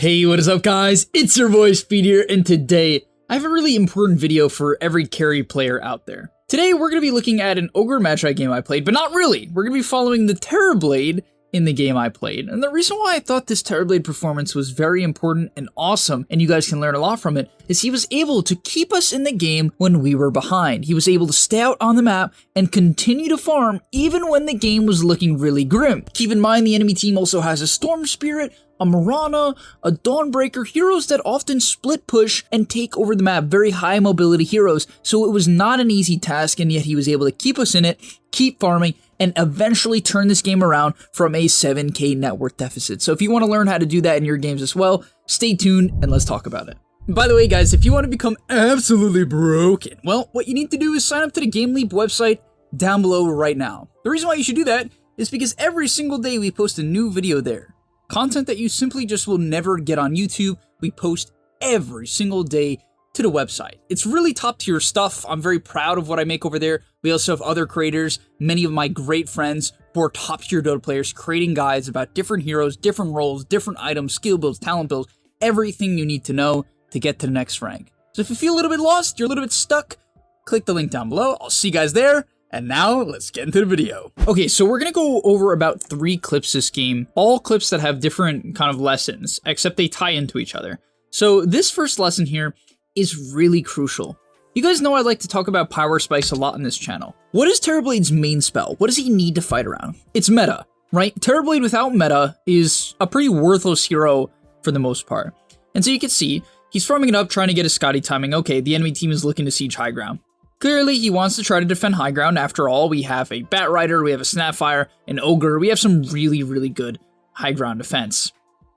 Hey, what is up guys? It's your boy Speed here, and today I have a really important video for every carry player out there. Today we're going to be looking at an Ogre Magi game I played, but not really. We're going to be following the Terrorblade in the game I played. And the reason why I thought this Terrorblade performance was very important and awesome, and you guys can learn a lot from it, is he was able to keep us in the game when we were behind. He was able to stay out on the map and continue to farm even when the game was looking really grim. Keep in mind the enemy team also has a Storm Spirit, a Marana, a Dawnbreaker, heroes that often split push and take over the map, very high mobility heroes, so it was not an easy task, and yet he was able to keep us in it, keep farming, and eventually turn this game around from a 7k net worth deficit. So if you want to learn how to do that in your games as well, stay tuned and let's talk about it. By the way guys, if you want to become absolutely broken, well, what you need to do is sign up to the gameleap website down below right now. The reason why you should do that is because every single day we post a new video there. Content that you simply just will never get on YouTube, we post every single day to the website. It's really top tier stuff. I'm very proud of what I make over there. We also have other creators, many of my great friends who are top tier Dota players, creating guides about different heroes, different roles, different items, skill builds, talent builds, everything you need to know to get to the next rank. So if you feel a little bit lost, you're a little bit stuck, click the link down below. I'll see you guys there. And now, let's get into the video. Okay, so we're gonna go over about 3 clips this game, all clips that have different kind of lessons, except they tie into each other. So this first lesson here is really crucial. You guys know I like to talk about power spikes a lot on this channel. What is Terrorblade's main spell? What does he need to fight around? It's meta, right? Terrorblade without meta is a pretty worthless hero for the most part. And so you can see, he's farming it up, trying to get his Scotty timing. Okay, the enemy team is looking to siege high ground. Clearly, he wants to try to defend high ground. After all, we have a Bat Rider, we have a Snapfire, an Ogre. We have some really good high ground defense.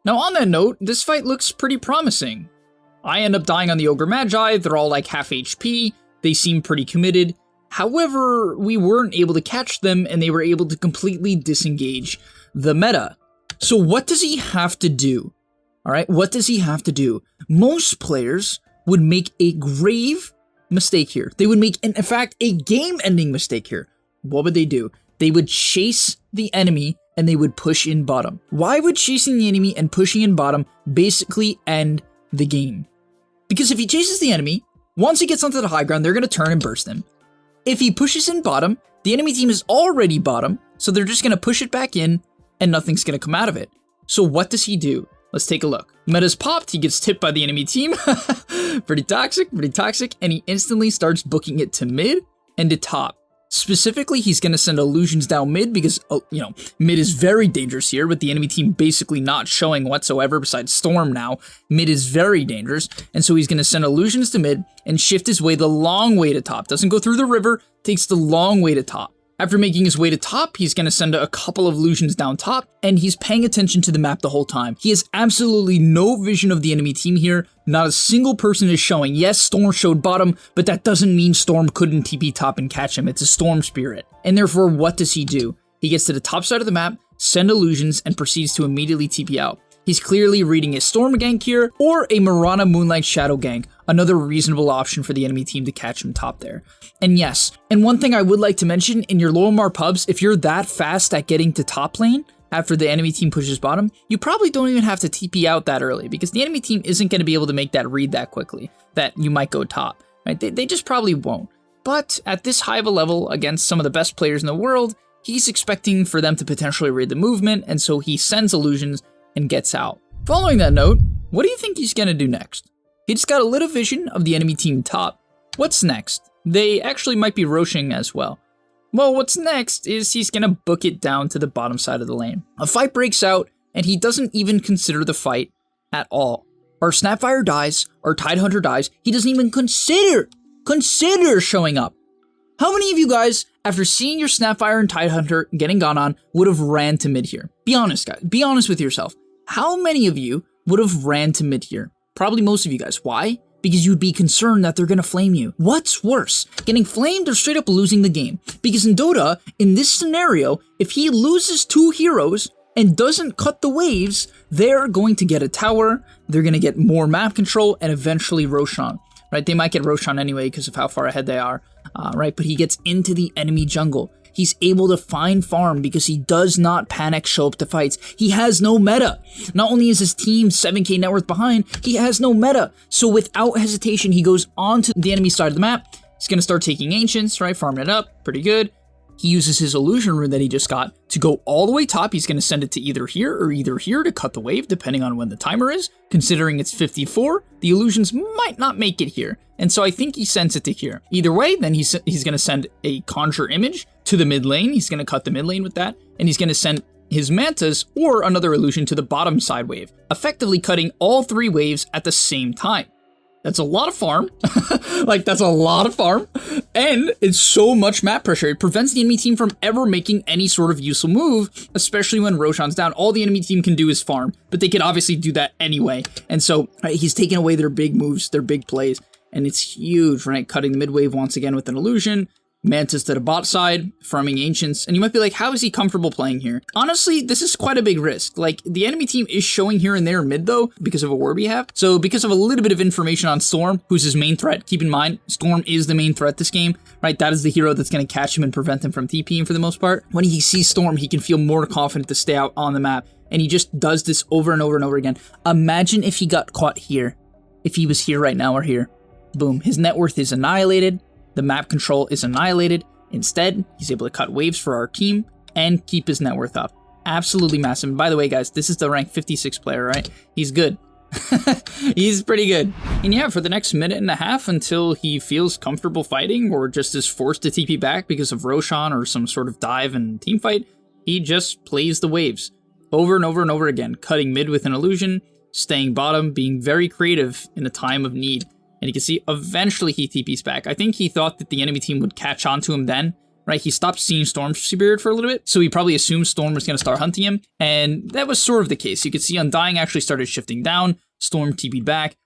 Now, on that note, this fight looks pretty promising. I end up dying on the Ogre Magi. They're all like half HP. They seem pretty committed. However, we weren't able to catch them, and they were able to completely disengage the meta. So what does he have to do? All right, what does he have to do? Most players would make a grave mistake here. They would make, in fact, a game-ending mistake here. What would they do? They would chase the enemy and they would push in bottom. Why would chasing the enemy and pushing in bottom basically end the game? Because if he chases the enemy, once he gets onto the high ground, they're going to turn and burst him. If he pushes in bottom, the enemy team is already bottom, so they're just going to push it back in and nothing's going to come out of it. So what does he do? Let's take a look. Meta's popped, he gets tipped by the enemy team. Pretty toxic, and he instantly starts booking it to mid and to top. Specifically, he's going to send illusions down mid because, mid is very dangerous here with the enemy team basically not showing whatsoever besides Storm now. Mid is very dangerous, and so he's going to send illusions to mid and shift his way the long way to top. Doesn't go through the river, takes the long way to top. After making his way to top, he's going to send a couple of illusions down top, and he's paying attention to the map the whole time. He has absolutely no vision of the enemy team here. Not a single person is showing. Yes, Storm showed bottom, but that doesn't mean Storm couldn't TP top and catch him. It's a Storm Spirit. And therefore, what does he do? He gets to the top side of the map, send illusions, and proceeds to immediately TP out. He's clearly reading a Storm gank here, or a Marana Moonlight Shadow gank, another reasonable option for the enemy team to catch him top there. And yes, and one thing I would like to mention, in your low MR pubs, if you're that fast at getting to top lane after the enemy team pushes bottom, you probably don't even have to TP out that early, because the enemy team isn't going to be able to make that read that quickly, that you might go top, right? They just probably won't. But at this high of a level, against some of the best players in the world, he's expecting for them to potentially read the movement, and so he sends illusions and gets out. Following that note, what do you think he's going to do next? He just got a little vision of the enemy team top. What's next? They actually might be roshing as well. Well, what's next is he's going to book it down to the bottom side of the lane. A fight breaks out, and he doesn't even consider the fight at all. Our Snapfire dies, our Tidehunter dies, he doesn't even consider showing up. How many of you guys, after seeing your Snapfire and Tidehunter getting gone on, would have ran to mid here? Be honest, guys. Be honest with yourself. How many of you would have ran to mid here? Probably most of you guys. Why? Because you'd be concerned that they're going to flame you. What's worse, getting flamed or straight up losing the game? Because in Dota, in this scenario, if he loses 2 heroes and doesn't cut the waves, they're going to get a tower, they're going to get more map control, and eventually Roshan. Right? They might get Roshan anyway because of how far ahead they are, right? But he gets into the enemy jungle. he's able to find farm because he does not panic show up to fights. He has no meta. Not only is his team 7k net worth behind, he has no meta. So without hesitation, he goes onto the enemy side of the map. He's going to start taking ancients, right? Farming it up. Pretty good. He uses his illusion rune that he just got to go all the way top. He's going to send it to either here to cut the wave, depending on when the timer is. Considering it's 54, the illusions might not make it here. And so I think he sends it to here. Either way, then he's going to send a conjure image to the mid lane. He's going to cut the mid lane with that. And he's going to send his mantas or another illusion to the bottom side wave, effectively cutting all 3 waves at the same time. That's a lot of farm. Like, that's a lot of farm. And it's so much map pressure. It prevents the enemy team from ever making any sort of useful move, especially when Roshan's down. All the enemy team can do is farm, but they can obviously do that anyway. And so he's taking away their big moves, their big plays, and it's huge, right? Cutting the mid wave once again with an illusion. Mantis to the bot side, farming ancients, and you might be like, how is he comfortable playing here? Honestly, this is quite a big risk. Like, the enemy team is showing here and there mid though, because of a ward we have. So because of a little bit of information on Storm, who's his main threat, keep in mind, Storm is the main threat this game, right? That is the hero that's going to catch him and prevent him from TPing for the most part. When he sees Storm, he can feel more confident to stay out on the map, and he just does this over and over and over again. Imagine if he got caught here, if he was here right now or here. Boom, his net worth is annihilated. The map control is annihilated. Instead, he's able to cut waves for our team and keep his net worth up. Absolutely massive. And by the way, guys, this is the rank 56 player, right? He's good. He's pretty good. And yeah, for the next minute and a half until he feels comfortable fighting or just is forced to TP back because of Roshan or some sort of dive and team fight, he just plays the waves over and over and over again, cutting mid with an illusion, staying bottom, being very creative in a time of need. And you can see eventually he TPs back. I think he thought that the enemy team would catch on to him then, right? He stopped seeing Storm Spirit for a little bit, so he probably assumed Storm was going to start hunting him, and that was sort of the case. You could see Undying actually started shifting down, Storm TP'd back,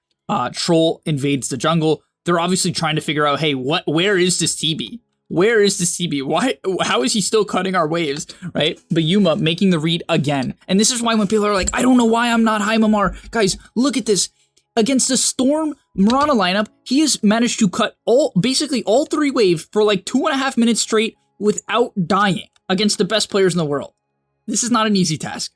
Troll invades the jungle. They're obviously trying to figure out, hey, where is this TB? Where is this TB? Why? How is he still cutting our waves, right? But Yuma making the read again. And this is why when people are like, I don't know why I'm not high Mamar. Guys, look at this. Against the Storm Mirana lineup, he has managed to cut basically all 3 waves for like 2.5 minutes straight without dying against the best players in the world. This is not an easy task.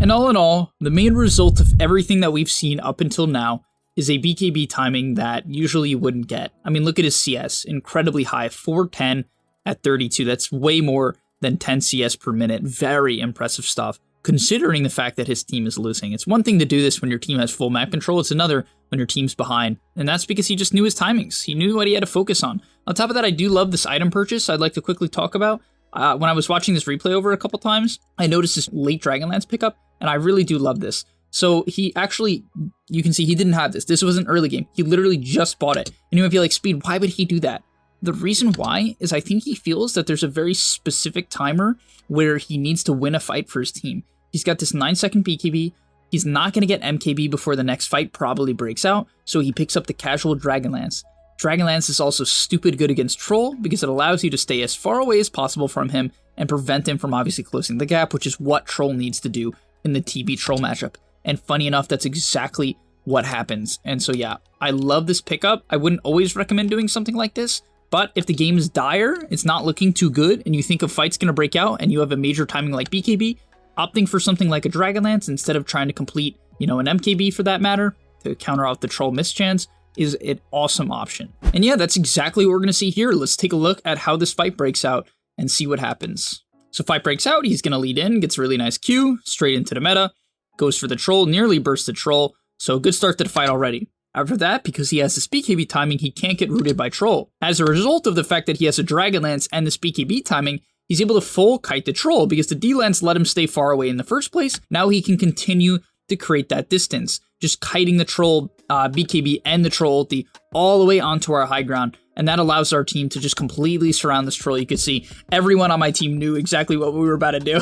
And all in all, the main result of everything that we've seen up until now is a BKB timing that usually you wouldn't get. I mean, look at his CS, incredibly high, 410 at 32. That's way more than 10 CS per minute. Very impressive stuff, considering the fact that his team is losing. It's one thing to do this when your team has full map control, it's another when your team's behind, and that's because he just knew his timings. He knew what he had to focus on. On top of that, I do love this item purchase I'd like to quickly talk about. When I was watching this replay over a couple times, I noticed this late Dragonlance pickup, and I really do love this. So he actually, you can see he didn't have this. This was an early game. He literally just bought it. And you might be like, Speed, why would he do that? The reason why is I think he feels that there's a very specific timer where he needs to win a fight for his team. He's got this 9-second BKB. He's not going to get MKB before the next fight probably breaks out, so he picks up the casual Dragonlance. Dragonlance is also stupid good against Troll because it allows you to stay as far away as possible from him and prevent him from obviously closing the gap, which is what Troll needs to do in the TB Troll matchup. And funny enough, that's exactly what happens. And so yeah, I love this pickup. I wouldn't always recommend doing something like this, but if the game is dire, it's not looking too good, and you think a fight's going to break out and you have a major timing like BKB, opting for something like a Dragonlance instead of trying to complete, an MKB for that matter, to counter out the Troll mischance, is an awesome option. And yeah, that's exactly what we're going to see here. Let's take a look at how this fight breaks out and see what happens. So fight breaks out, he's going to lead in, gets a really nice Q, straight into the meta, goes for the Troll, nearly bursts the Troll, so good start to the fight already. After that, because he has this BKB timing, he can't get rooted by Troll. As a result of the fact that he has a Dragonlance and this BKB timing, he's able to full kite the Troll because the D-Lance let him stay far away in the first place. Now he can continue to create that distance, just kiting the Troll BKB and the Troll ulti all the way onto our high ground. And that allows our team to just completely surround this Troll. You can see everyone on my team knew exactly what we were about to do.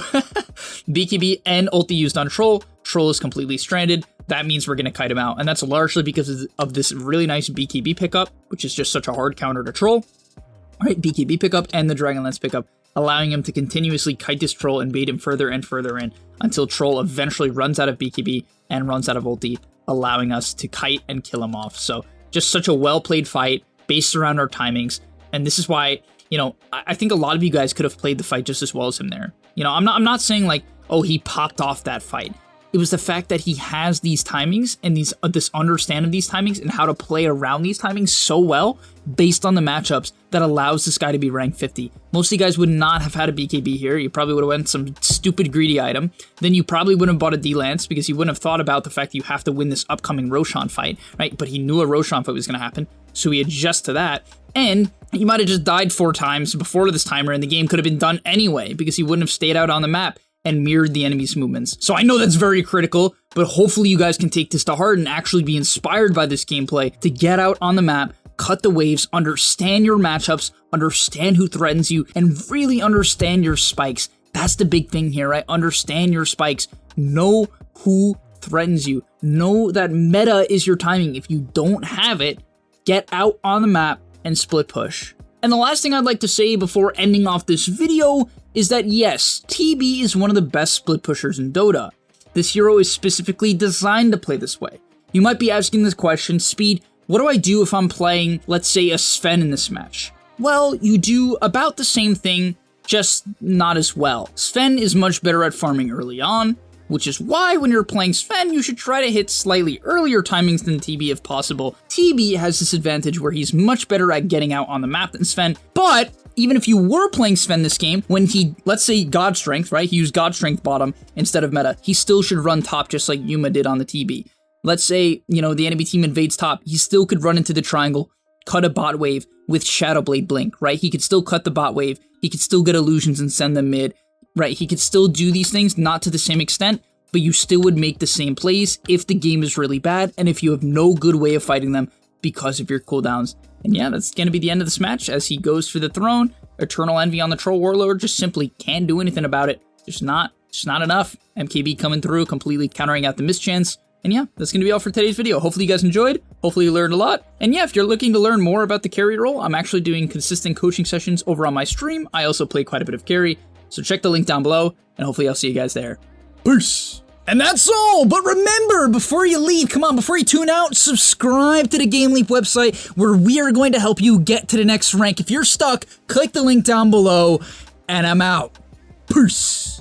BKB and ulti used on Troll. Troll is completely stranded. That means we're going to kite him out. And that's largely because of this really nice BKB pickup, which is just such a hard counter to Troll. All right, BKB pickup and the Dragonlance pickup, allowing him to continuously kite this Troll and bait him further and further in until Troll eventually runs out of BKB and runs out of ulti, allowing us to kite and kill him off. So just such a well-played fight based around our timings. And this is why you know, I think a lot of you guys could have played the fight just as well as him there. You know, I'm not saying like, oh, he popped off that fight. It was the fact that he has these timings and this understanding of these timings and how to play around these timings so well based on the matchups that allows this guy to be ranked 50. Most of you guys would not have had a BKB here. You probably would have went some stupid greedy item. Then you probably wouldn't have bought a D-Lance because you wouldn't have thought about the fact that you have to win this upcoming Roshan fight, right? But he knew a Roshan fight was going to happen, so he adjusts to that. And he might have just died 4 times before this timer and the game could have been done anyway because he wouldn't have stayed out on the map and mirrored the enemy's movements. So I know that's very critical, but hopefully you guys can take this to heart and actually be inspired by this gameplay to get out on the map, cut the waves, understand your matchups, understand who threatens you, and really understand your spikes. That's the big thing here, right? Understand your spikes. Know who threatens you. Know that meta is your timing. If you don't have it, get out on the map and split push. And the last thing I'd like to say before ending off this video is that yes, TB is one of the best split pushers in Dota. This hero is specifically designed to play this way. You might be asking this question, Speed, what do I do if I'm playing, let's say, a Sven in this match? Well, you do about the same thing, just not as well. Sven is much better at farming early on, which is why when you're playing Sven, you should try to hit slightly earlier timings than TB if possible. TB has this advantage where he's much better at getting out on the map than Sven, but even if you were playing Sven this game, when he, let's say God Strength, right? He used God Strength bottom instead of meta, he still should run top just like Yuma did on the TB. Let's say, you know, the enemy team invades top, he still could run into the triangle, cut a bot wave with Shadow Blade Blink, right? He could still cut the bot wave, he could still get illusions and send them mid, right? He could still do these things, not to the same extent, but you still would make the same plays if the game is really bad and if you have no good way of fighting them because of your cooldowns. And yeah, that's going to be the end of this match as he goes for the throne. Eternal Envy on the Troll Warlord just simply can't do anything about it. Just not enough. MKB coming through, completely countering out the mischance. And yeah, that's going to be all for today's video. Hopefully you guys enjoyed. Hopefully you learned a lot. And yeah, if you're looking to learn more about the carry role, I'm actually doing consistent coaching sessions over on my stream. I also play quite a bit of carry. So check the link down below, and hopefully I'll see you guys there. Peace! And that's all, but remember, before you leave, come on, before you tune out, subscribe to the gameleap website where we are going to help you get to the next rank. If you're stuck, click the link down below, and I'm out. Peace!